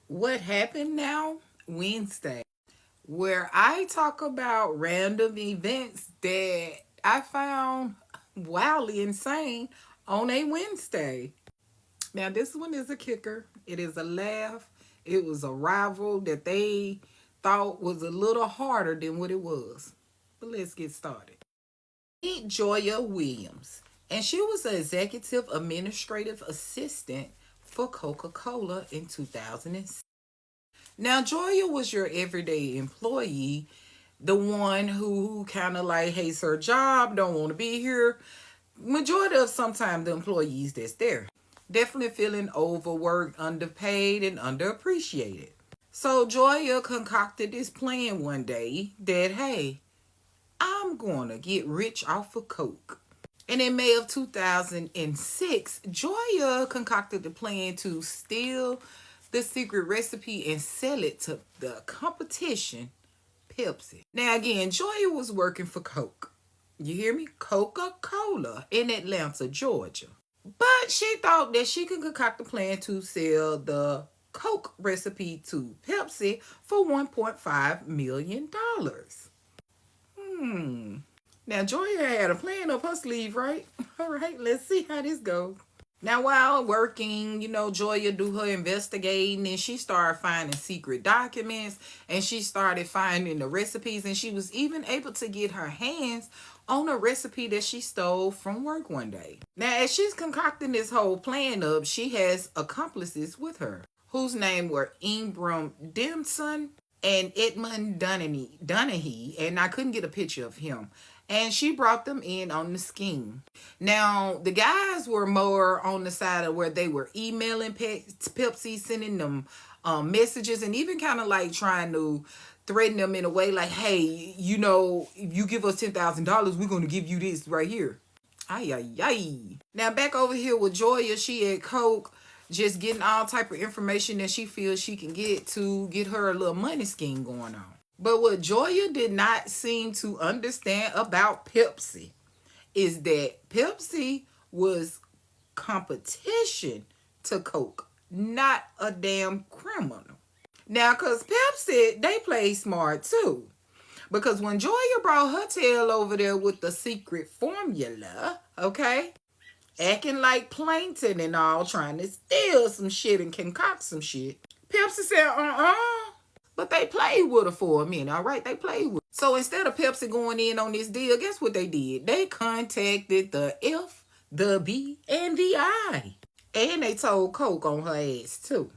What happened now? Wednesday, where I talk about random events that I found wildly insane on a Wednesday. Now, this one is a kicker. It is a laugh. It was a rival that they thought was a little harder than what it was. But let's get started. Meet Joya Williams, and she was an executive administrative assistant for Coca-Cola in 2006. Now, Joya was your everyday employee, the one who kind of like hates her job, don't want to be here. Majority of sometimes the employees that's there. Definitely feeling overworked, underpaid, and underappreciated. So Joya concocted this plan one day that, hey, I'm going to get rich off of Coke. And in May of 2006, Joya concocted the plan to steal the secret recipe and sell it to the competition, Pepsi. Now, again, Joya was working for Coke. You hear me? Coca-Cola in Atlanta, Georgia. But she thought that she could concoct a plan to sell the Coke recipe to Pepsi for $1.5 million. Now, Joya had a plan up her sleeve, right? All right, let's see how this goes. Now, while working, Joya do her investigating, and she started finding secret documents, and she started finding the recipes, and she was even able to get her hands on a recipe that she stole from work one day. Now, as she's concocting this whole plan up, she has accomplices with her, whose name were Ibrahim, Dimson, and Edmund Duhaney, and I couldn't get a picture of him. And she brought them in on the scheme. Now, the guys were more on the side of where they were emailing Pepsi, sending them messages, and even kind of like trying to threaten them in a way like, hey, if you give us $10,000, we're going to give you this right here. Ay, ay, ay. Now, back over here with Joya, she at Coke, just getting all type of information that she feels she can get to get her a little money scheme going on. But what Joya did not seem to understand about Pepsi is that Pepsi was competition to Coke, not a damn criminal. Now, because Pepsi, they play smart too. Because when Joya brought her tail over there with the secret formula, okay, acting like plankton and all, trying to steal some shit and concoct some shit, Pepsi said, But they played with her for a minute, all right? They played with her. So instead of Pepsi going in on this deal, guess what they did? They contacted the F, the B, and the I. And they told Coke on her ass, too.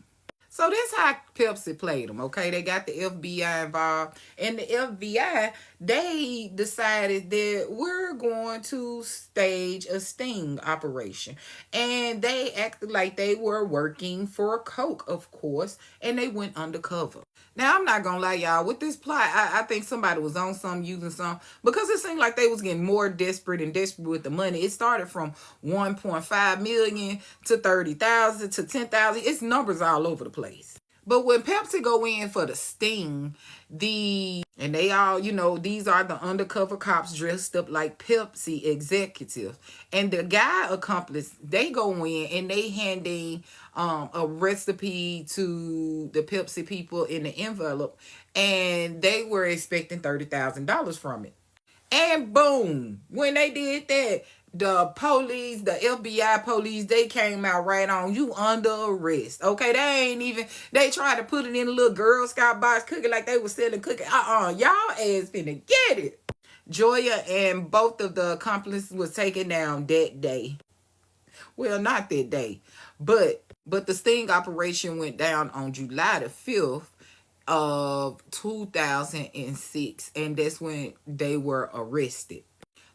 So that's how Pepsi played them, okay? They got the FBI involved. And the FBI, they decided that we're going to stage a sting operation. And they acted like they were working for Coke, of course. And they went undercover. Now, I'm not going to lie, y'all. With this plot, I think somebody was on some, using some. Because it seemed like they was getting more desperate and desperate with the money. It started from $1.5 million to $30,000 to $10,000. It's numbers all over the place. But when Pepsi go in for the sting, and they all, these are the undercover cops dressed up like Pepsi executives. And the guy accomplice, they go in and they handing a recipe to the Pepsi people in the envelope. And they were expecting $30,000 from it. And boom, when they did that, the police, the FBI police, they came out right on, you under arrest. Okay, they tried to put it in a little Girl Scout box cookie like they were selling cookie. Y'all ass finna get it. Joya and both of the accomplices was taken down that day. Well, not that day, but the sting operation went down on July the 5th of 2006, and that's when they were arrested.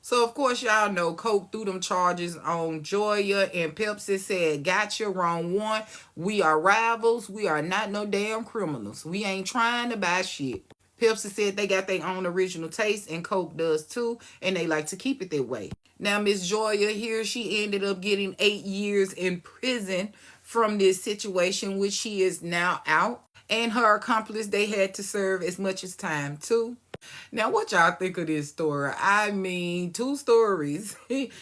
So, of course, y'all know Coke threw them charges on Joya, and Pepsi said, gotcha, wrong one. We are rivals. We are not no damn criminals. We ain't trying to buy shit. Pepsi said they got their own original taste, and Coke does too, and they like to keep it that way. Now, Miss Joya here, she ended up getting 8 years in prison from this situation, which she is now out. And her accomplice, they had to serve as much as time too. Now, what y'all think of this story? I mean, 2 stories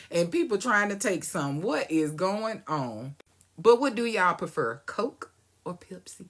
and people trying to take some. What is going on? But what do y'all prefer, Coke or Pepsi?